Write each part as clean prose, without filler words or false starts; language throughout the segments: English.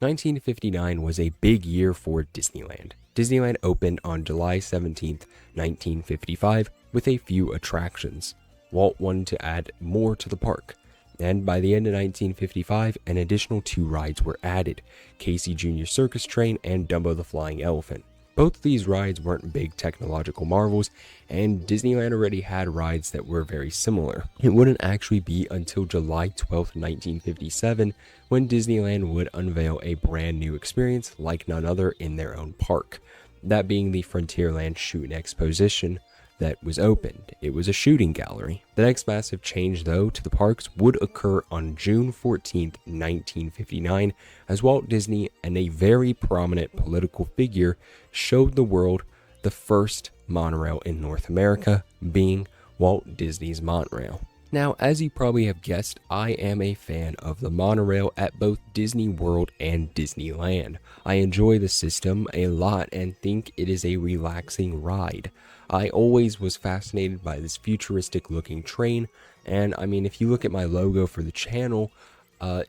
1959 was a big year for Disneyland. Disneyland opened on July 17th, 1955, with a few attractions. Walt wanted to add more to the park, and by the end of 1955, an additional 2 rides were added, Casey Jr. Circus Train and Dumbo the Flying Elephant. Both of these rides weren't big technological marvels, and Disneyland already had rides that were very similar. It wouldn't actually be until July 12, 1957, when Disneyland would unveil a brand new experience like none other in their own park, that being the Frontierland Shooting Exposition that was opened. It was a shooting gallery. The next massive change, though, to the parks would occur on June 14, 1959, as Walt Disney and a very prominent political figure showed the world the first monorail in North America, being Walt Disney's Monorail. Now, as you probably have guessed, I am a fan of the monorail at both Disney World and Disneyland. I enjoy the system a lot and think it is a relaxing ride. I always was fascinated by this futuristic looking train, and I mean, if you look at my logo for the channel,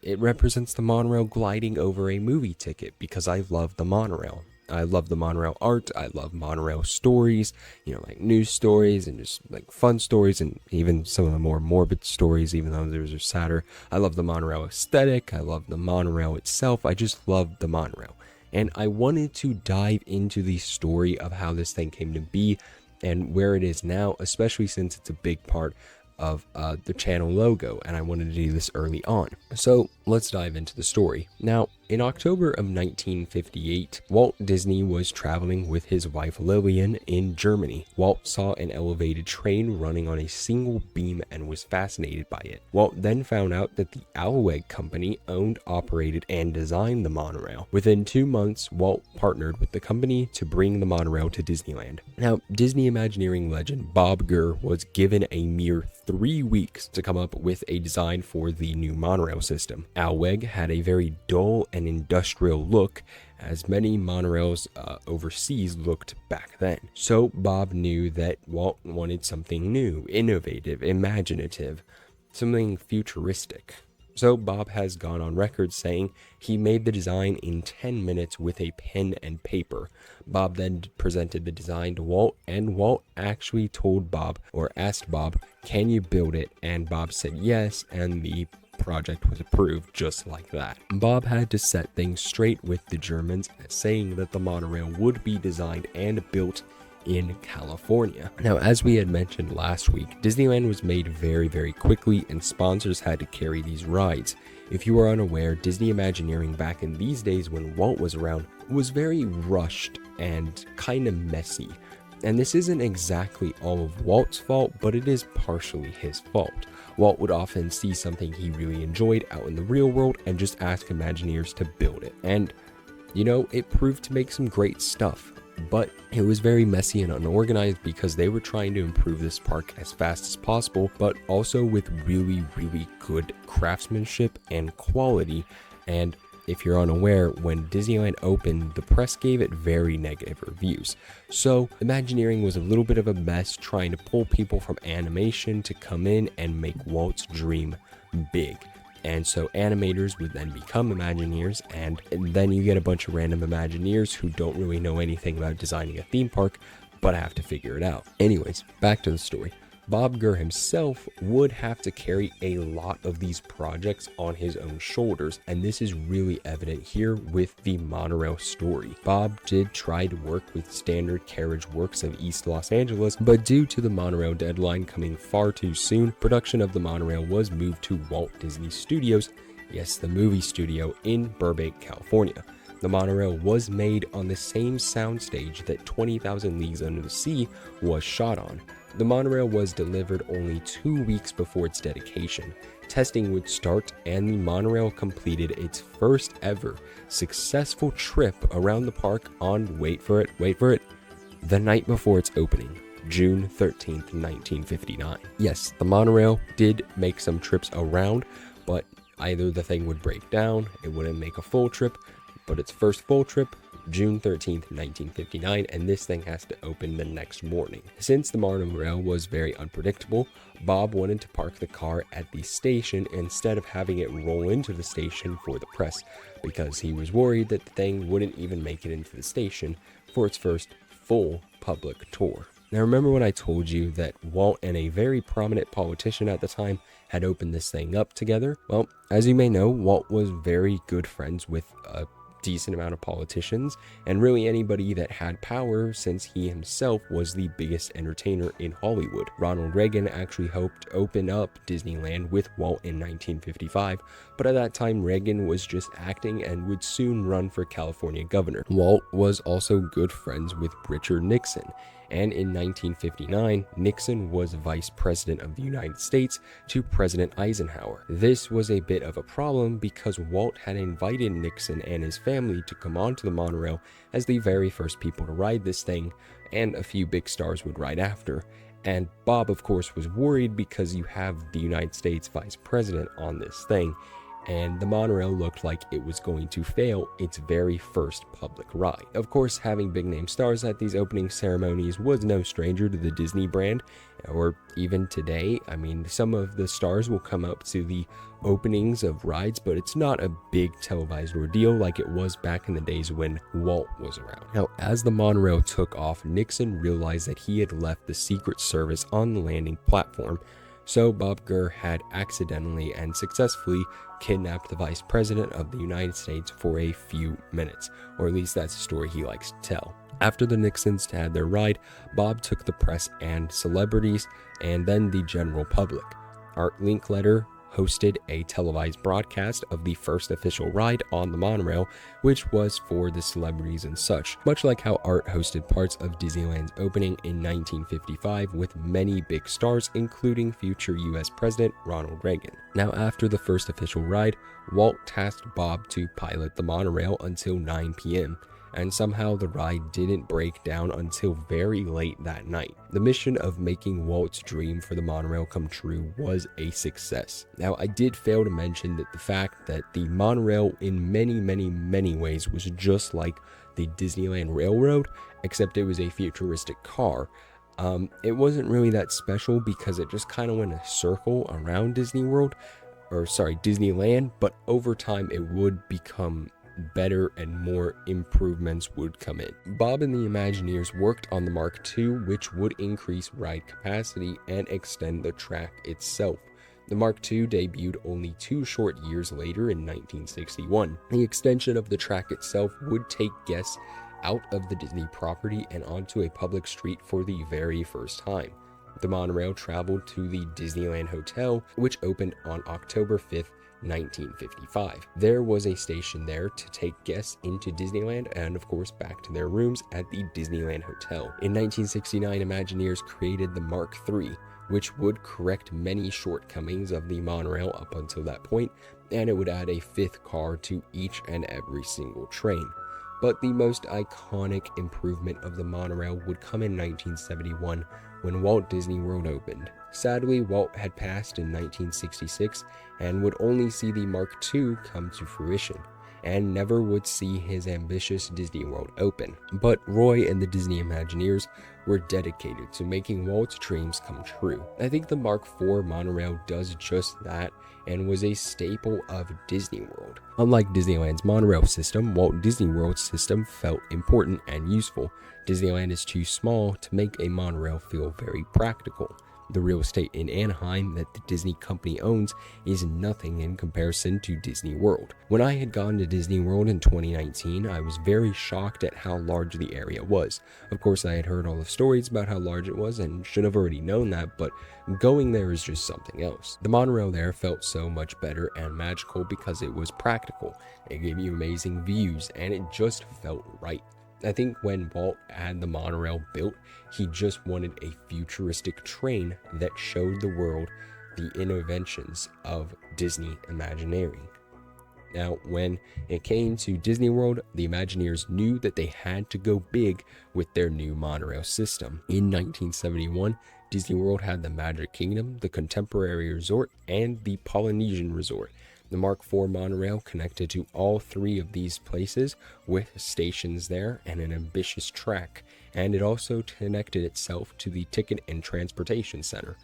it represents the monorail gliding over a movie ticket because I love the monorail. I love the monorail art, I love monorail stories, like news stories and just like fun stories, and even some of the more morbid stories, even though those are sadder. I love the monorail aesthetic, I love the monorail itself, I just love the monorail. And I wanted to dive into the story of how this thing came to be and where it is now, especially since it's a big part of the channel logo, and I wanted to do this early on. So let's dive into the story. Now, in October of 1958, Walt Disney was traveling with his wife Lillian in Germany. Walt saw an elevated train running on a single beam and was fascinated by it. Walt then found out that the Alweg Company owned, operated, and designed the monorail. Within 2 months, Walt partnered with the company to bring the monorail to Disneyland. Now, Disney Imagineering legend Bob Gurr was given a mere 3 weeks to come up with a design for the new monorail system. Alweg had a very dull and industrial look, as many monorails overseas looked back then. So Bob knew that Walt wanted something new, innovative, imaginative, something futuristic. So Bob has gone on record saying he made the design in 10 minutes with a pen and paper. Bob then presented the design to Walt, and Walt actually told Bob, or asked Bob, "Can you build it?" And Bob said yes, and the project was approved just like that. Bob had to set things straight with the Germans, saying that the monorail would be designed and built in California. Now, as we had mentioned last week, Disneyland was made very, very quickly, and sponsors had to carry these rides. If you are unaware, Disney Imagineering back in these days when Walt was around was very rushed and kind of messy. And this isn't exactly all of Walt's fault, but it is partially his fault. Walt would often see something he really enjoyed out in the real world and just ask Imagineers to build it. And, it proved to make some great stuff. But it was very messy and unorganized because they were trying to improve this park as fast as possible, but also with really, really good craftsmanship and quality. And if you're unaware, when Disneyland opened, the press gave it very negative reviews. So Imagineering was a little bit of a mess trying to pull people from animation to come in and make Walt's dream big. And so animators would then become Imagineers, and then you get a bunch of random Imagineers who don't really know anything about designing a theme park, but have to figure it out. Anyways, back to the story. Bob Gurr himself would have to carry a lot of these projects on his own shoulders, and this is really evident here with the monorail story. Bob did try to work with Standard Carriage Works of East Los Angeles, but due to the monorail deadline coming far too soon, production of the monorail was moved to Walt Disney Studios, yes, the movie studio in Burbank, California. The monorail was made on the same soundstage that 20,000 Leagues Under the Sea was shot on. The monorail was delivered only 2 weeks before its dedication. Testing would start, and the monorail completed its first ever successful trip around the park on, wait for it, the night before its opening, June 13th, 1959. Yes, the monorail did make some trips around, but either the thing would break down, it wouldn't make a full trip, but its first full trip June 13th, 1959, and this thing has to open the next morning. Since the monorail was very unpredictable, Bob wanted to park the car at the station instead of having it roll into the station for the press, because he was worried that the thing wouldn't even make it into the station for its first full public tour. Now, remember when I told you that Walt and a very prominent politician at the time had opened this thing up together? Well, as you may know, Walt was very good friends with a decent amount of politicians and really anybody that had power, since he himself was the biggest entertainer in Hollywood. Ronald Reagan actually helped open up Disneyland with Walt in 1955, but at that time Reagan was just acting and would soon run for California governor. Walt was also good friends with Richard Nixon, and in 1959, Nixon was vice president of the United States to President Eisenhower. This was a bit of a problem because Walt had invited Nixon and his family to come onto the monorail as the very first people to ride this thing, and a few big stars would ride after. And Bob, of course, was worried because you have the United States vice president on this thing, and the monorail looked like it was going to fail its very first public ride. Of course, having big name stars at these opening ceremonies was no stranger to the Disney brand, or even today. I mean, some of the stars will come up to the openings of rides, but it's not a big televised ordeal like it was back in the days when Walt was around. Now, as the monorail took off, Nixon realized that he had left the Secret Service on the landing platform, so Bob Gurr had accidentally and successfully kidnapped the vice president of the United States for a few minutes, or at least that's a story he likes to tell. After the Nixons had their ride, Bob took the press and celebrities, and then the general public. Art Linkletter hosted a televised broadcast of the first official ride on the monorail, which was for the celebrities and such, much like how Art hosted parts of Disneyland's opening in 1955 with many big stars, including future US President Ronald Reagan. Now, after the first official ride, Walt tasked Bob to pilot the monorail until 9 p.m., and somehow the ride didn't break down until very late that night. The mission of making Walt's dream for the monorail come true was a success. Now, I did fail to mention that the fact that the monorail in many ways was just like the Disneyland Railroad, except it was a futuristic car. It wasn't really that special because it just kind of went a circle around Disneyland, but over time it would become better and more improvements would come in. Bob and the Imagineers worked on the Mark II, which would increase ride capacity and extend the track itself. The Mark II debuted only 2 short years later in 1961. The extension of the track itself would take guests out of the Disney property and onto a public street for the very first time. The monorail traveled to the Disneyland Hotel, which opened on October 5th, 1955. There was a station there to take guests into Disneyland and of course back to their rooms at the Disneyland Hotel. In 1969, Imagineers created the Mark III, which would correct many shortcomings of the monorail up until that point, and it would add a 5th car to each and every single train. But the most iconic improvement of the monorail would come in 1971 when Walt Disney World opened. Sadly, Walt had passed in 1966 and would only see the Mark II come to fruition, and never would see his ambitious Disney World open. But Roy and the Disney Imagineers were dedicated to making Walt's dreams come true. I think the Mark IV monorail does just that and was a staple of Disney World. Unlike Disneyland's monorail system, Walt Disney World's system felt important and useful. Disneyland is too small to make a monorail feel very practical. The real estate in Anaheim that the Disney company owns is nothing in comparison to Disney World. When I had gone to Disney World in 2019, I was very shocked at how large the area was. Of course, I had heard all the stories about how large it was and should have already known that, but going there is just something else. The monorail there felt so much better and magical because it was practical. It gave you amazing views and it just felt right. I think when Walt had the monorail built, he just wanted a futuristic train that showed the world the innovations of Disney Imagineering. Now, when it came to Disney World, the Imagineers knew that they had to go big with their new monorail system. In 1971, Disney World had the Magic Kingdom, the Contemporary Resort, and the Polynesian Resort. The Mark IV monorail connected to all three of these places with stations there and an ambitious track, and it also connected itself to the Ticket and Transportation Center.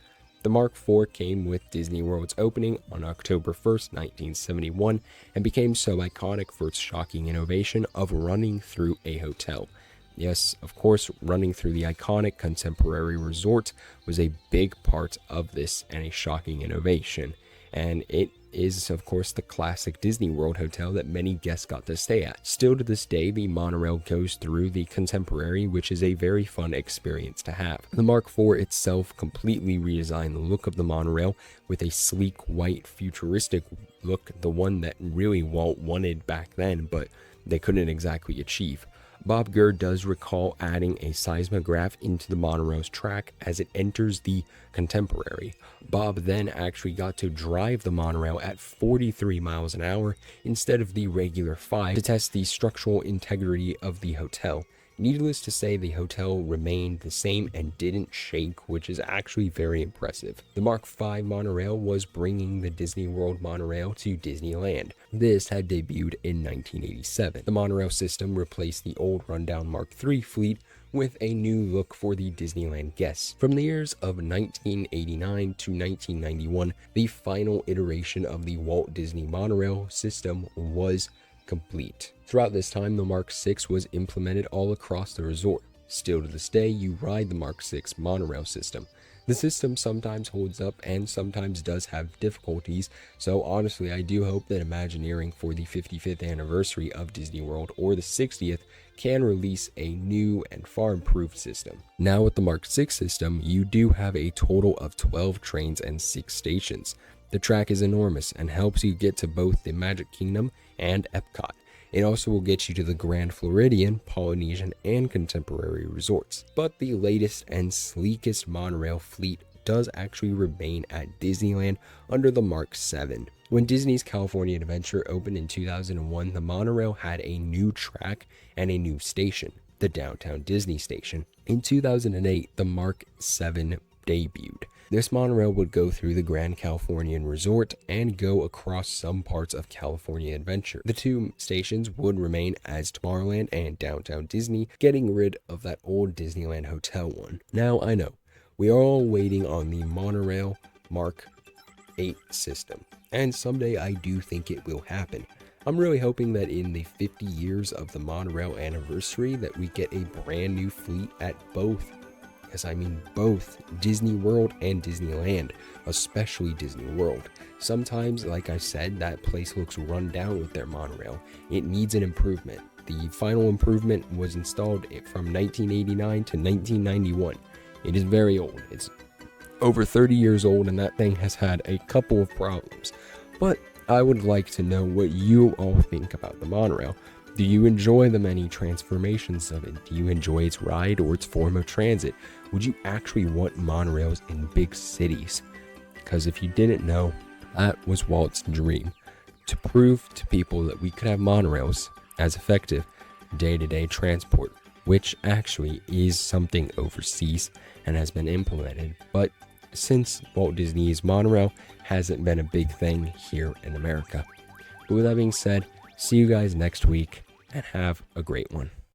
The Mark IV came with Disney World's opening on October 1st, 1971, and became so iconic for its shocking innovation of running through a hotel. Yes, of course, running through the iconic contemporary resort was a big part of this and a shocking innovation. And it is, of course, the classic Disney World hotel that many guests got to stay at. Still to this day, the monorail goes through the contemporary, which is a very fun experience to have. The Mark IV itself completely redesigned the look of the monorail with a sleek, white, futuristic look, the one that really Walt wanted back then, but they couldn't exactly achieve. Bob Gurr does recall adding a seismograph into the monorail's track as it enters the contemporary. Bob then actually got to drive the monorail at 43 miles an hour instead of the regular 5 to test the structural integrity of the hotel. Needless to say, the hotel remained the same and didn't shake, which is actually very impressive. The Mark V monorail was bringing the Disney World monorail to Disneyland. This had debuted in 1987. The monorail system replaced the old rundown Mark III fleet with a new look for the Disneyland guests. From the years of 1989 to 1991, the final iteration of the Walt Disney monorail system was complete. Throughout this time, the Mark VI was implemented all across the resort. Still to this day, you ride the Mark VI monorail system. The system sometimes holds up and sometimes does have difficulties, so honestly I do hope that Imagineering for the 55th anniversary of Disney World or the 60th can release a new and far improved system. Now with the Mark VI system, you do have a total of 12 trains and 6 stations. The track is enormous and helps you get to both the Magic Kingdom and Epcot. It also will get you to the Grand Floridian, Polynesian, and Contemporary resorts. But the latest and sleekest monorail fleet does actually remain at Disneyland under the Mark VII. When Disney's California Adventure opened in 2001, the monorail had a new track and a new station, the Downtown Disney Station. In 2008, the Mark VII debuted. This monorail would go through the Grand Californian Resort and go across some parts of California Adventure. The two stations would remain as Tomorrowland and Downtown Disney, getting rid of that old Disneyland Hotel one. Now I know, we are all waiting on the Monorail Mark VIII system, and someday I do think it will happen. I'm really hoping that in the 50 years of the monorail anniversary that we get a brand new fleet at both, yes, I mean both Disney World and Disneyland, especially Disney World. Sometimes, like I said, that place looks run down with their monorail. It needs an improvement. The final improvement was installed from 1989 to 1991. It is very old. It's over 30 years old, and that thing has had a couple of problems. But I would like to know what you all think about the monorail. Do you enjoy the many transformations of it? Do you enjoy its ride or its form of transit? Would you actually want monorails in big cities? Because if you didn't know, that was Walt's dream, to prove to people that we could have monorails as effective day-to-day transport, which actually is something overseas and has been implemented. But since Walt Disney's monorail hasn't been a big thing here in America. But with that being said, see you guys next week and have a great one.